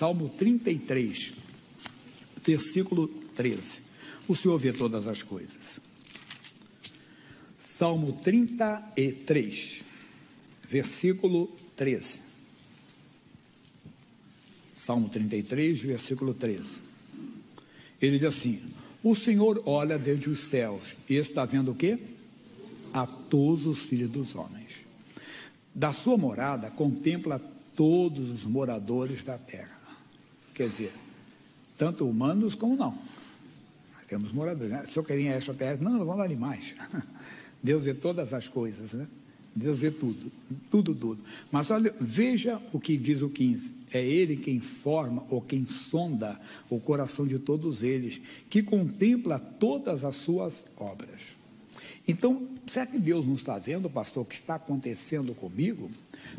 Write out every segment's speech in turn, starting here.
Salmo 33, versículo 13. O Senhor vê todas as coisas. Salmo 33, versículo 13. Salmo 33, versículo 13. Ele diz assim: o Senhor olha desde os céus e está vendo o quê? A todos os filhos dos homens. Da sua morada contempla todos os moradores da terra. Quer dizer, tanto humanos como não. Nós temos moradores, né? Se eu queria extraterrestre, não vamos animais. Deus vê todas as coisas, né? Deus vê tudo, tudo. Mas olha, veja o que diz o 15. É Ele quem forma ou quem sonda o coração de todos eles, que contempla todas as suas obras. Então, será que Deus não está vendo, pastor, o que está acontecendo comigo?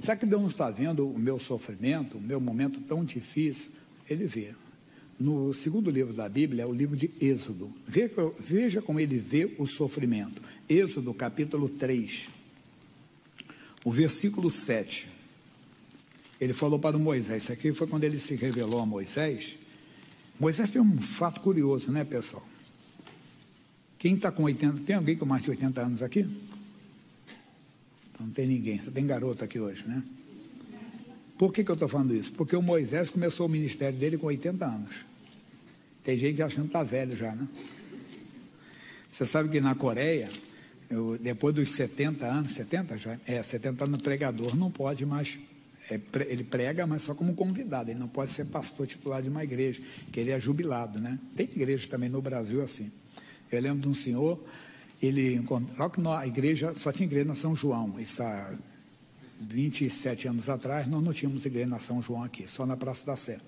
Será que Deus não está vendo o meu sofrimento, o meu momento tão difícil? Ele vê. No segundo livro da Bíblia, é o livro de Êxodo. Veja como ele vê o sofrimento. Êxodo, capítulo 3, o versículo 7. Ele falou para Moisés, isso aqui foi quando ele se revelou a Moisés. Moisés fez um fato curioso, né, pessoal? Quem está com 80, tem alguém com mais de 80 anos aqui? Não tem ninguém, só tem garoto aqui hoje, né? Por que eu estou falando isso? Porque o Moisés começou o ministério dele com 80 anos. Tem gente que achando que está velho já, né? Você sabe que na Coreia, depois dos 70 anos, 70 já? 70 anos, pregador não pode mais, ele prega, mas só como convidado, ele não pode ser pastor titular de uma igreja, que ele é jubilado, né? Tem igreja também no Brasil assim. Eu lembro de um senhor, ele encontrou, que a igreja, só tinha igreja na São João, isso há 27 anos atrás, nós não tínhamos igreja na São João aqui, só na Praça da Sé.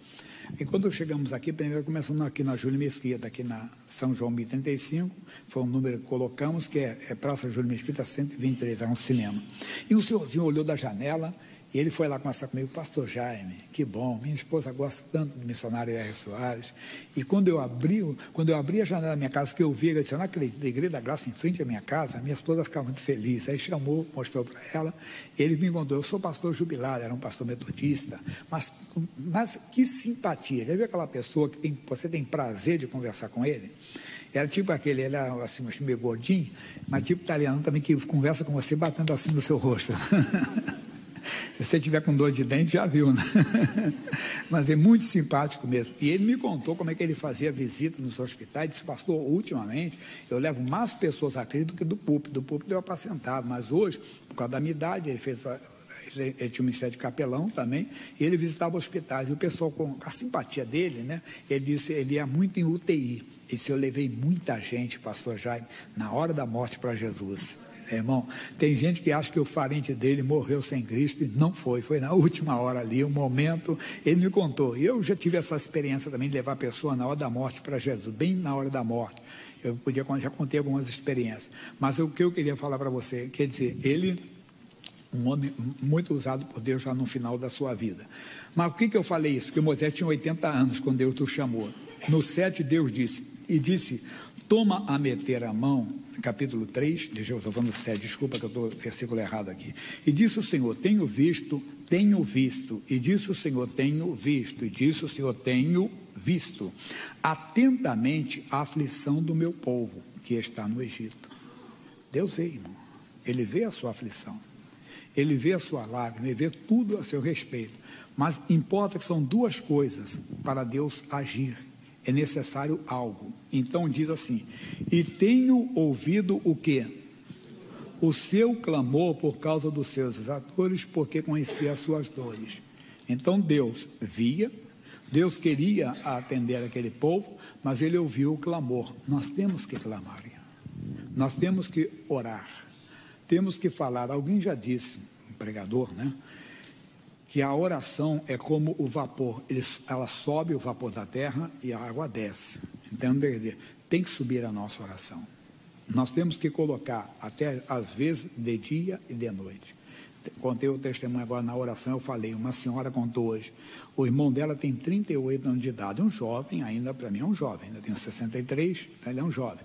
E quando chegamos aqui, primeiro começamos aqui na Júlio Mesquita, aqui na São João 1035, foi um número que colocamos, que é Praça Júlio Mesquita 123, era um cinema. E o senhorzinho olhou da janela, e ele foi lá conversar comigo, pastor Jaime, que bom, minha esposa gosta tanto do missionário R. Soares, e quando eu abri a janela da minha casa, que eu vi, eu disse, eu não acredito, da Igreja da Graça em frente à minha casa, minha esposa ficava muito feliz, aí chamou, mostrou para ela, ele me encontrou, eu sou pastor jubilado, era um pastor metodista, mas que simpatia, já viu aquela pessoa que você tem prazer de conversar com ele? Era tipo aquele, ele era assim, meio gordinho, mas tipo italiano também, que conversa com você batendo assim no seu rosto. Se você tiver com dor de dente, já viu, né? Mas é muito simpático mesmo. E ele me contou como é que ele fazia visita nos hospitais. Disse, pastor, ultimamente, eu levo mais pessoas aqui do que do púlpito. Do púlpito eu apacentava, mas hoje, por causa da minha idade, ele tinha um ministério de capelão também, e ele visitava hospitais. E o pessoal, com a simpatia dele, né? Ele disse, ele ia muito em UTI. Ele disse, eu levei muita gente, pastor Jaime, na hora da morte para Jesus. Irmão, tem gente que acha que o parente dele morreu sem Cristo e não foi na última hora ali, um momento, ele me contou, e eu já tive essa experiência também de levar a pessoa na hora da morte para Jesus, bem na hora da morte, já contei algumas experiências, mas o que eu queria falar para você, quer dizer, ele, um homem muito usado por Deus já no final da sua vida, mas por que eu falei isso? Porque Moisés tinha 80 anos quando Deus o chamou, no 7 Deus disse, toma a meter a mão, capítulo 3, eu estou falando 7, desculpa que eu estou no versículo errado aqui. E disse o Senhor, tenho visto, e disse o Senhor, tenho visto, e disse o Senhor, tenho visto, atentamente a aflição do meu povo, que está no Egito. Deus vê, irmão, Ele vê a sua aflição, Ele vê a sua lágrima, Ele vê tudo a seu respeito, mas importa que são duas coisas para Deus agir. É necessário algo. Então diz assim, e tenho ouvido o quê? O seu clamor por causa dos seus exatores, porque conhecia as suas dores. Então Deus via, Deus queria atender aquele povo, mas Ele ouviu o clamor. Nós temos que clamar, nós temos que orar, temos que falar. Alguém já disse, um pregador, né? Que a oração é como o vapor, ela sobe o vapor da terra e a água desce. Então, tem que subir a nossa oração. Nós temos que colocar, até às vezes, de dia e de noite. Contei o testemunho agora na oração, eu falei, uma senhora contou hoje, o irmão dela tem 38 anos de idade, um jovem, ainda para mim é um jovem, ainda tenho 63, então ele é um jovem.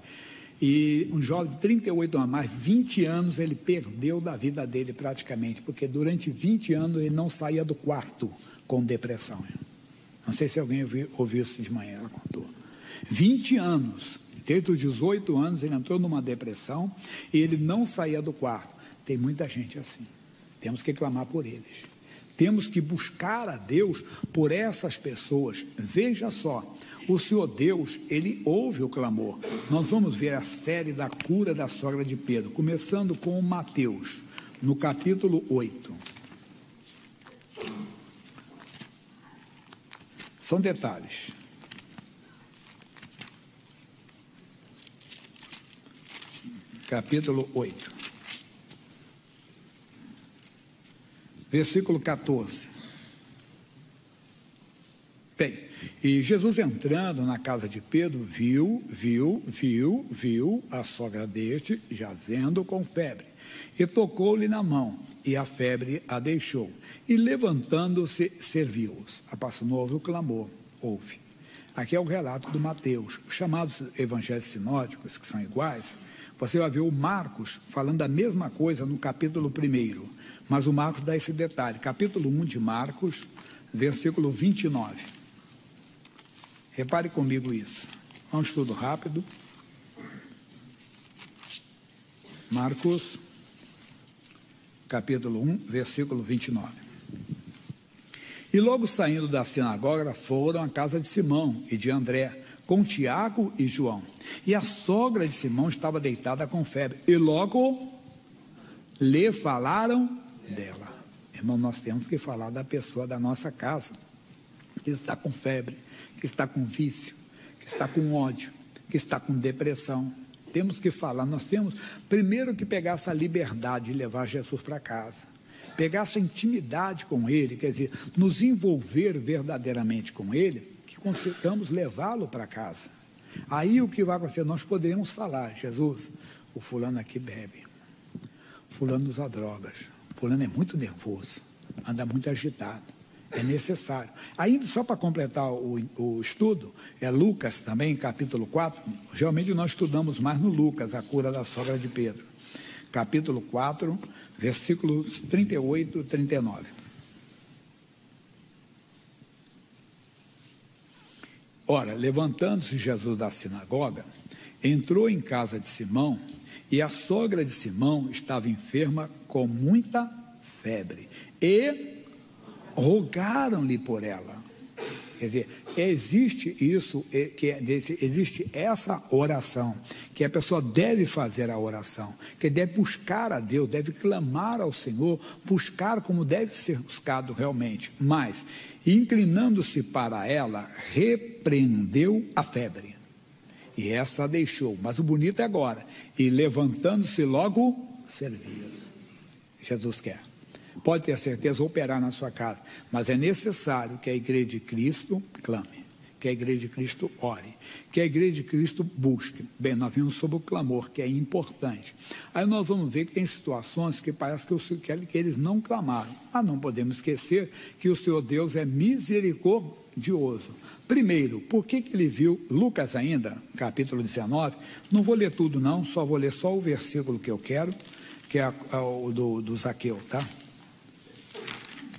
E um jovem de 38 anos, mais 20 anos ele perdeu da vida dele praticamente, porque durante 20 anos ele não saía do quarto com depressão. Não sei se alguém ouviu isso de manhã, ela contou. 20 anos, desde os 18 anos, ele entrou numa depressão e ele não saía do quarto. Tem muita gente assim. Temos que clamar por eles. Temos que buscar a Deus por essas pessoas. Veja só, o Senhor Deus, Ele ouve o clamor. Nós vamos ver a série da cura da sogra de Pedro, começando com Mateus, no capítulo 8. São detalhes. Capítulo 8. Versículo 14. Bem, e Jesus entrando na casa de Pedro, viu a sogra deste jazendo com febre, e tocou-lhe na mão, e a febre a deixou, e levantando-se, serviu-os. A passo novo clamor, houve. Aqui é o relato do Mateus. Os chamados evangelhos sinóticos, que são iguais, você vai ver o Marcos falando a mesma coisa no capítulo 1, mas o Marcos dá esse detalhe, capítulo 1 de Marcos, versículo 29. Repare comigo isso. É um estudo rápido. Marcos, capítulo 1, versículo 29. E logo saindo da sinagoga, foram à casa de Simão e de André, com Tiago e João. E a sogra de Simão estava deitada com febre. E logo lhe falaram dela. Irmão, nós temos que falar da pessoa da nossa casa, que está com febre, que está com vício, que está com ódio, que está com depressão. Temos que falar, nós temos primeiro que pegar essa liberdade de levar Jesus para casa, pegar essa intimidade com Ele, quer dizer, nos envolver verdadeiramente com Ele, que consigamos levá-lo para casa. Aí o que vai acontecer? Nós poderemos falar, Jesus, o fulano aqui bebe, fulano usa drogas, fulano é muito nervoso, anda muito agitado. É necessário. Ainda só para completar o estudo, é Lucas também, capítulo 4. Geralmente nós estudamos mais no Lucas, a cura da sogra de Pedro. Capítulo 4, versículos 38 e 39. Ora, levantando-se Jesus da sinagoga, entrou em casa de Simão, e a sogra de Simão estava enferma com muita febre. E rogaram-lhe por ela. Quer dizer, existe isso, existe essa oração, que a pessoa deve fazer a oração, que deve buscar a Deus, deve clamar ao Senhor, buscar como deve ser buscado realmente. Mas, inclinando-se para ela, repreendeu a febre. E essa a deixou. Mas o bonito é agora. E levantando-se logo, serviu-os. Jesus quer. Pode ter certeza, operar na sua casa, mas é necessário que a igreja de Cristo clame, que a igreja de Cristo ore, que a igreja de Cristo busque. Bem, nós vimos sobre o clamor, que é importante. Aí nós vamos ver que tem situações que parece que eles não clamaram, mas não podemos esquecer que o Senhor Deus é misericordioso. Primeiro, por que ele viu, Lucas ainda, capítulo 19, não vou ler tudo não, só vou ler só o versículo que eu quero, que é o do Zaqueu, tá?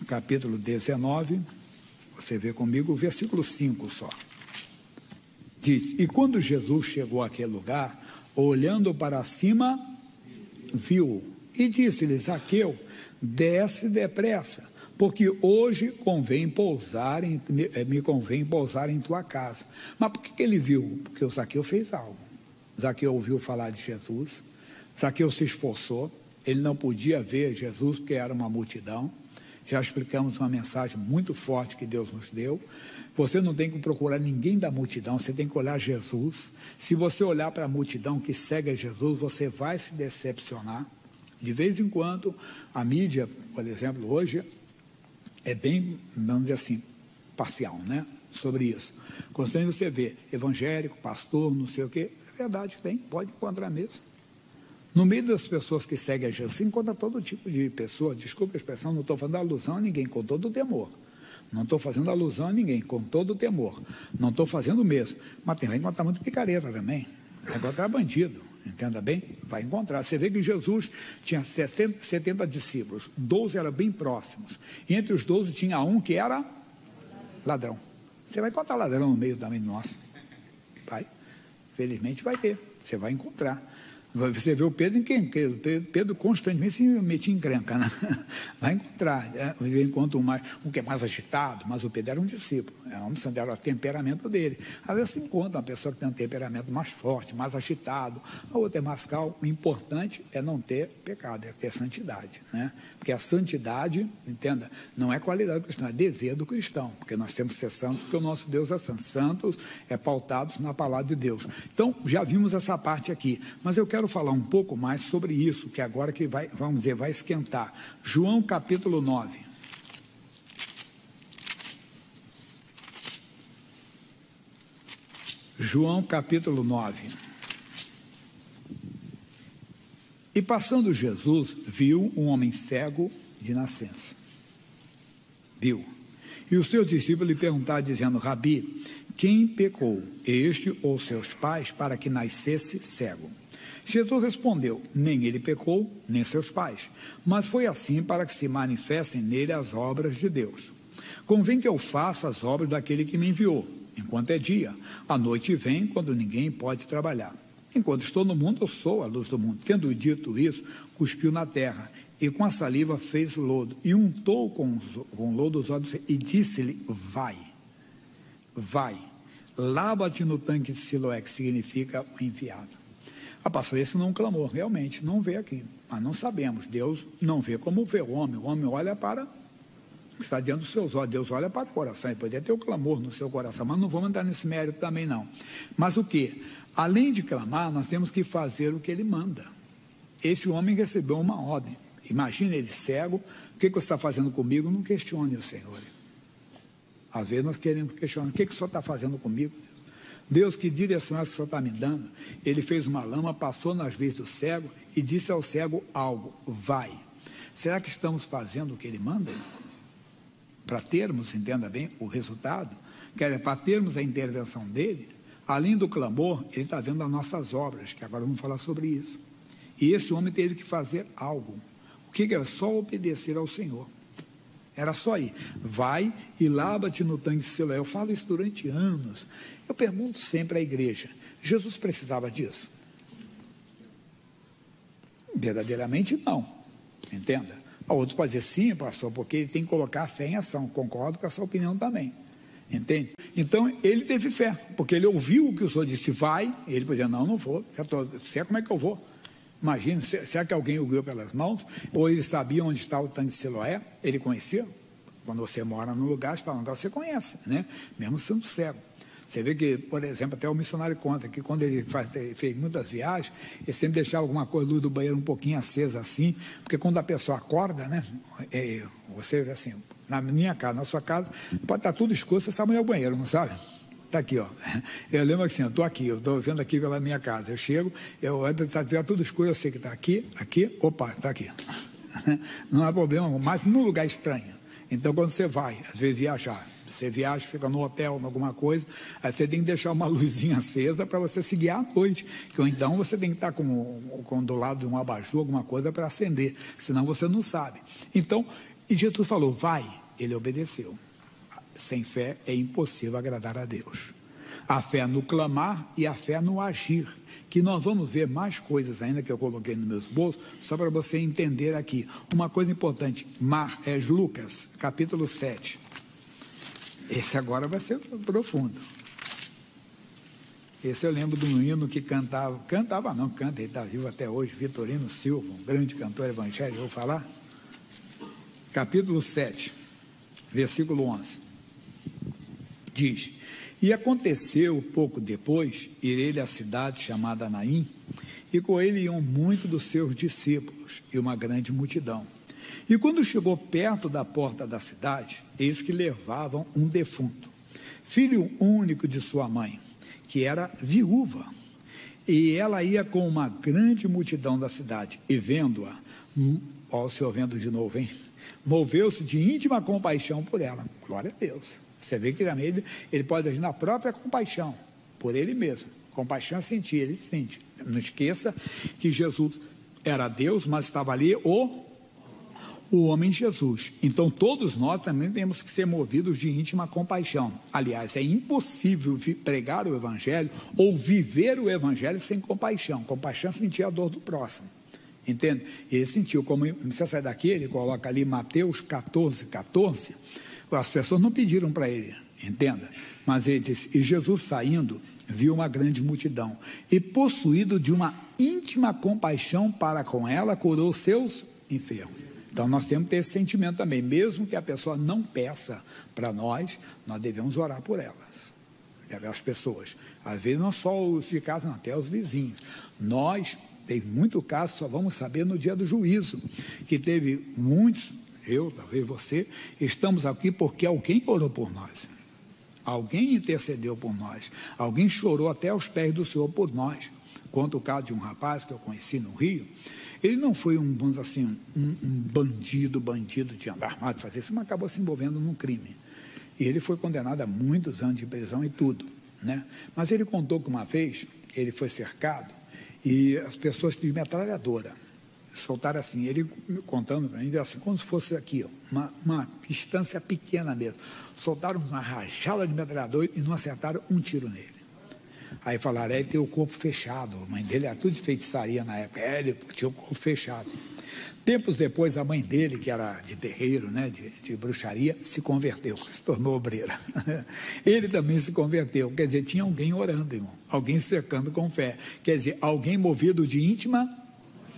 Capítulo 19, você vê comigo o versículo 5 só. Diz, e quando Jesus chegou àquele lugar, olhando para cima, viu, e disse-lhe, Zaqueu, desce depressa, porque hoje me convém pousar em tua casa. Mas por que ele viu? Porque o Zaqueu fez algo. Zaqueu ouviu falar de Jesus, Zaqueu se esforçou, ele não podia ver Jesus porque era uma multidão. Já explicamos uma mensagem muito forte que Deus nos deu. Você não tem que procurar ninguém da multidão, você tem que olhar Jesus. Se você olhar para a multidão que segue a Jesus, você vai se decepcionar. De vez em quando, a mídia, por exemplo, hoje, é bem, vamos dizer assim, parcial, né? Sobre isso. Quando você vê evangélico, pastor, não sei o quê, é verdade, tem, pode encontrar mesmo. No meio das pessoas que seguem a Jesus, você encontra todo tipo de pessoa, desculpa a expressão, não estou fazendo alusão a ninguém, com todo o temor. Não estou fazendo alusão a ninguém, com todo o temor. Não estou fazendo mesmo. Mas vai encontrar muito picareta também. Vai encontrar bandido, entenda bem? Vai encontrar. Você vê que Jesus tinha 70 discípulos, 12 eram bem próximos. E entre os 12 tinha um que era ladrão. Você vai encontrar ladrão no meio também nosso. Vai. Felizmente vai ter. Você vai encontrar. Você vê o Pedro em quem? Pedro constantemente se metia em encrenca, né? Vai encontrar. Encontra um que é mais agitado, mas o Pedro era um discípulo. Era o temperamento dele. Às vezes você encontra uma pessoa que tem um temperamento mais forte, mais agitado, a outra é mais calmo. O importante é não ter pecado, é ter santidade, né? Porque a santidade, entenda, não é qualidade do cristão, é dever do cristão. Porque nós temos que ser santos, porque o nosso Deus é santo. Santos é pautados na palavra de Deus. Então, já vimos essa parte aqui, mas eu quero falar um pouco mais sobre isso, que agora que vai, vamos dizer, vai esquentar. João capítulo 9. João capítulo 9. E passando Jesus, viu um homem cego de nascença. Viu. E os seus discípulos lhe perguntaram, dizendo: Rabi, quem pecou, este ou seus pais, para que nascesse cego? Jesus respondeu: nem ele pecou, nem seus pais, mas foi assim para que se manifestem nele as obras de Deus. Convém que eu faça as obras daquele que me enviou, enquanto é dia. A noite vem, quando ninguém pode trabalhar. Enquanto estou no mundo, eu sou a luz do mundo. Tendo dito isso, cuspiu na terra, e com a saliva fez lodo, e untou com lodo os olhos, e disse-lhe: vai, lava-te no tanque de Siloé, que significa o enviado. Pastor, esse não clamou, realmente, não vê aqui, mas não sabemos. Deus não vê como vê o homem olha para o que está diante dos seus olhos, Deus olha para o coração, ele poderia ter o clamor no seu coração, mas não vamos entrar nesse mérito também não. Mas o que? Além de clamar, nós temos que fazer o que ele manda. Esse homem recebeu uma ordem, imagina ele cego, o que você está fazendo comigo? Não questione o Senhor. Às vezes nós queremos questionar, o que o Senhor está fazendo comigo? Deus, que direção é essa que o Senhor está me dando? Ele fez uma lama, passou nas veias do cego e disse ao cego algo: vai. Será que estamos fazendo o que ele manda? Para termos, entenda bem, o resultado, para termos a intervenção dele, além do clamor, ele está vendo as nossas obras, que agora vamos falar sobre isso. E esse homem teve que fazer algo. O que era? Só obedecer ao Senhor. Era só ir. Vai e lava-te no tanque de Siloé. Eu falo isso durante anos. Eu pergunto sempre à igreja: Jesus precisava disso? Verdadeiramente não. Entenda? O outro pode dizer: sim, pastor, porque ele tem que colocar a fé em ação. Concordo com essa opinião também. Entende? Então, ele teve fé, porque ele ouviu o que o Senhor disse: vai. E ele podia: não vou. Sei como é que eu vou. Imagina, será que alguém o guiou pelas mãos? Ou ele sabia onde está o tanque de Siloé? Ele conhecia? Quando você mora num lugar, está num lugar, você conhece, né? Mesmo sendo cego. Você vê que, por exemplo, até o missionário conta que quando ele fez muitas viagens, ele sempre deixava alguma coisa, luz do banheiro um pouquinho acesa assim, porque quando a pessoa acorda, né? Você, assim, na minha casa, na sua casa, pode estar tudo escuro, você sabe onde é o banheiro, não sabe? Está aqui, ó. Eu lembro assim, eu estou aqui, eu estou vendo aqui pela minha casa. Eu chego, está tudo escuro, eu sei que está aqui, opa, está aqui. Não há problema, mas num lugar estranho. Então, quando você vai, às vezes viajar, você viaja, fica no hotel, em alguma coisa, aí você tem que deixar uma luzinha acesa para você seguir à noite. Ou então você tem que estar com do lado de um abajur, alguma coisa para acender, senão você não sabe. Então, e Jesus falou: vai, ele obedeceu. Sem fé é impossível agradar a Deus. A fé no clamar e a fé no agir, que nós vamos ver mais coisas ainda que eu coloquei nos meus bolsos, só para você entender aqui. Uma coisa importante, Lucas, capítulo 7. Esse agora vai ser profundo. Esse eu lembro de um hino que canta, ele está vivo até hoje, Vitorino Silva, um grande cantor evangélico, vou falar. Capítulo 7, versículo 11. Diz: e aconteceu pouco depois, ir ele à cidade chamada Naim, e com ele iam muitos dos seus discípulos e uma grande multidão. E quando chegou perto da porta da cidade, eis que levavam um defunto, filho único de sua mãe, que era viúva. E ela ia com uma grande multidão da cidade, e vendo-a, ó, o Senhor vendo de novo, hein? Moveu-se de íntima compaixão por ela. Glória a Deus. Você vê que também ele pode agir na própria compaixão, por ele mesmo. Compaixão é sentir, ele sente. Não esqueça que Jesus era Deus, mas estava ali o o homem Jesus. Então todos nós também temos que ser movidos de íntima compaixão. Aliás, é impossível pregar o evangelho ou viver o evangelho sem compaixão. Compaixão é sentir a dor do próximo, entende? Ele sentiu, como você sai daqui, ele coloca ali Mateus 14:14. As pessoas não pediram para ele, entenda, mas ele disse: e Jesus saindo viu uma grande multidão e, possuído de uma íntima compaixão para com ela, curou seus enfermos. Então nós temos que ter esse sentimento também, mesmo que a pessoa não peça para nós devemos orar por elas, as pessoas, às vezes não só os de casa, não, até os vizinhos. Nós, tem muito caso, só vamos saber no dia do juízo, que teve muitos, eu, talvez você, estamos aqui porque alguém orou por nós. Alguém intercedeu por nós, alguém chorou até aos pés do Senhor por nós. Conta o caso de um rapaz que eu conheci no Rio. Ele não foi um bandido de andar armado, de fazer isso, mas acabou se envolvendo num crime. E ele foi condenado a muitos anos de prisão e tudo, né? Mas ele contou que uma vez ele foi cercado e as pessoas de metralhadora soltaram assim, ele contando para mim, assim, como se fosse aqui, ó, uma distância pequena mesmo. Soltaram uma rajada de metralhador e não acertaram um tiro nele. Aí falaram, ele tem o corpo fechado, a mãe dele era tudo de feitiçaria na época, ele tinha o corpo fechado. Tempos depois, a mãe dele, que era de terreiro, né, de bruxaria, se converteu, se tornou obreira. Ele também se converteu, quer dizer, tinha alguém orando, irmão, alguém cercando com fé, quer dizer, alguém movido de íntima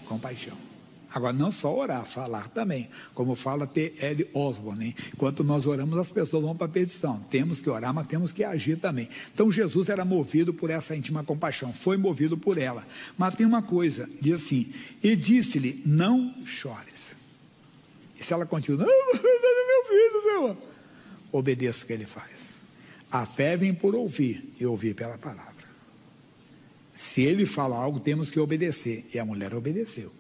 compaixão. Agora, não só orar, falar também, como fala T.L. Osborne, hein? Enquanto nós oramos, as pessoas vão para a perdição. Temos que orar, mas temos que agir também. Então, Jesus era movido por essa íntima compaixão, foi movido por ela. Mas tem uma coisa, diz assim, e disse-lhe, não chores. E se ela continua, meu filho, Senhor, obedeça o que ele faz. A fé vem por ouvir, e ouvir pela palavra. Se ele fala algo, temos que obedecer. E a mulher obedeceu.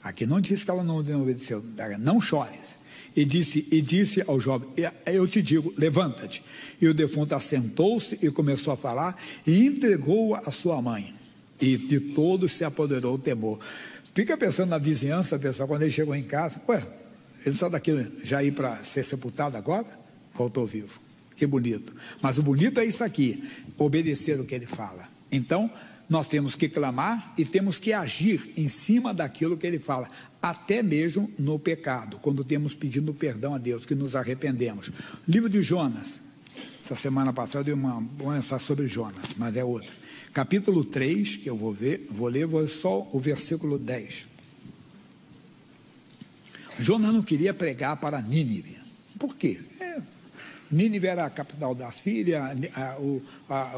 Aqui não disse que ela não obedeceu, não chores. E disse ao jovem, eu te digo, levanta-te. E o defunto assentou-se e começou a falar e entregou-a à sua mãe. E de todos se apoderou o temor. Fica pensando na vizinhança, pessoal, quando ele chegou em casa, ele saiu daqui já ir para ser sepultado agora? Voltou vivo. Que bonito. Mas o bonito é isso aqui, obedecer o que ele fala. Então, nós temos que clamar e temos que agir em cima daquilo que ele fala, até mesmo no pecado, quando temos pedido perdão a Deus, que nos arrependemos. Livro de Jonas, essa semana passada eu dei uma mensagem sobre Jonas, mas é outra. Capítulo 3, que eu vou ler só o versículo 10. Jonas não queria pregar para Nínive. Por quê? Nínive era a capital da Síria,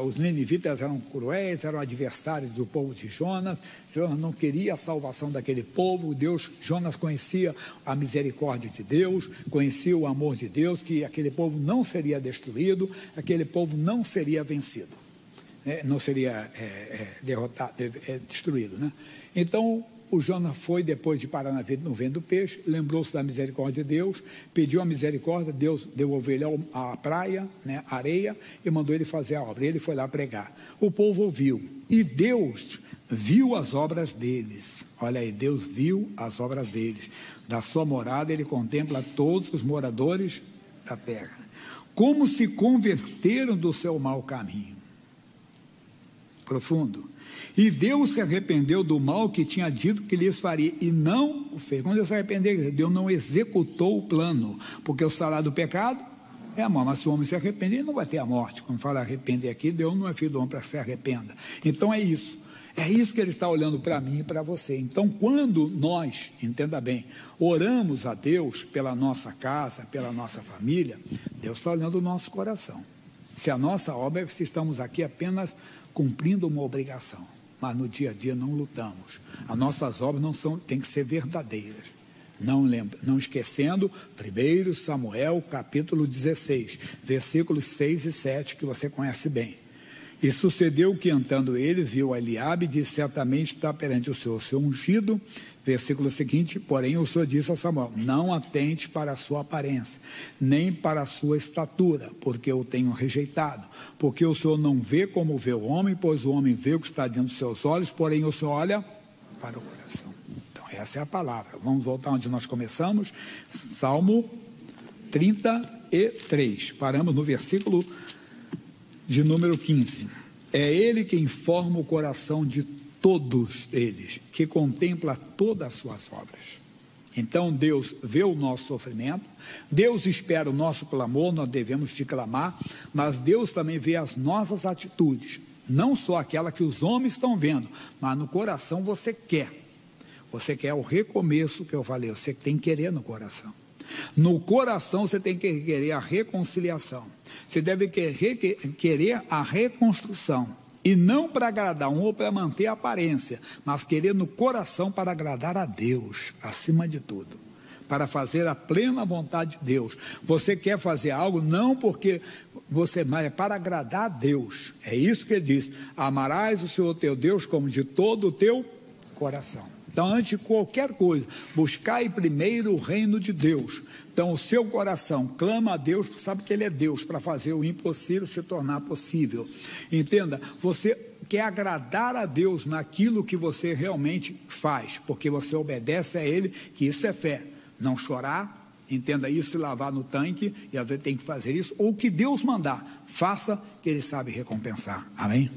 os ninivitas eram cruéis, eram adversários do povo de Jonas. Jonas não queria a salvação daquele povo. Jonas conhecia a misericórdia de Deus, conhecia o amor de Deus, que aquele povo não seria destruído, aquele povo não seria vencido, não seria derrotado, destruído, né? Então, o Jonas foi, depois de parar no vento do peixe, lembrou-se da misericórdia de Deus, pediu a misericórdia, Deus devolveu ele à praia, né, areia, e mandou ele fazer a obra. Ele foi lá pregar. O povo ouviu, e Deus viu as obras deles. Olha aí, Deus viu as obras deles. Da sua morada ele contempla todos os moradores da terra, como se converteram do seu mau caminho. Profundo. E Deus se arrependeu do mal que tinha dito que lhes faria, e não o fez. Quando Deus se arrependeu, Deus não executou o plano, porque o salário do pecado é a morte. Mas se o homem se arrepender, ele não vai ter a morte. Quando fala arrepender aqui, Deus não é filho do homem para que se arrependa. Então é isso que ele está olhando para mim e para você. Então, quando nós, entenda bem, oramos a Deus pela nossa casa, pela nossa família, Deus está olhando o nosso coração. Se a nossa obra é se estamos aqui apenas cumprindo uma obrigação, mas no dia a dia não lutamos. As nossas obras têm que ser verdadeiras. Não esquecendo 1 Samuel capítulo 16, versículos 6 e 7, que você conhece bem. E sucedeu que, andando ele, viu a Eliabe e disse, certamente está perante o Senhor, seu ungido. Versículo seguinte, porém o Senhor disse a Samuel, não atente para a sua aparência, nem para a sua estatura, porque eu tenho rejeitado. Porque o Senhor não vê como vê o homem, pois o homem vê o que está diante dos seus olhos, porém o Senhor olha para o coração. Então Essa é a palavra. Vamos voltar onde nós começamos. Salmo 33. Paramos no versículo de número 15. É Ele quem forma o coração de todos eles, que contempla todas as suas obras. Então Deus vê o nosso sofrimento, Deus espera o nosso clamor, nós devemos te clamar, mas Deus também vê as nossas atitudes, não só aquela que os homens estão vendo, mas no coração você quer o recomeço que eu falei, você tem que querer no coração. No coração você tem que querer a reconciliação, você deve querer a reconstrução, e não para agradar um ou para manter a aparência, mas querer no coração para agradar a Deus, acima de tudo, para fazer a plena vontade de Deus. Você quer fazer algo não porque você, mas é para agradar a Deus. É isso que ele diz: amarás o Senhor teu Deus como de todo o teu coração. Então, antes de qualquer coisa, buscai primeiro o reino de Deus. Então, o seu coração clama a Deus, sabe que Ele é Deus, para fazer o impossível se tornar possível. Entenda, você quer agradar a Deus naquilo que você realmente faz, porque você obedece a Ele, que isso é fé. Não chorar, entenda isso, se lavar no tanque, e às vezes tem que fazer isso, ou o que Deus mandar, faça, que Ele sabe recompensar. Amém?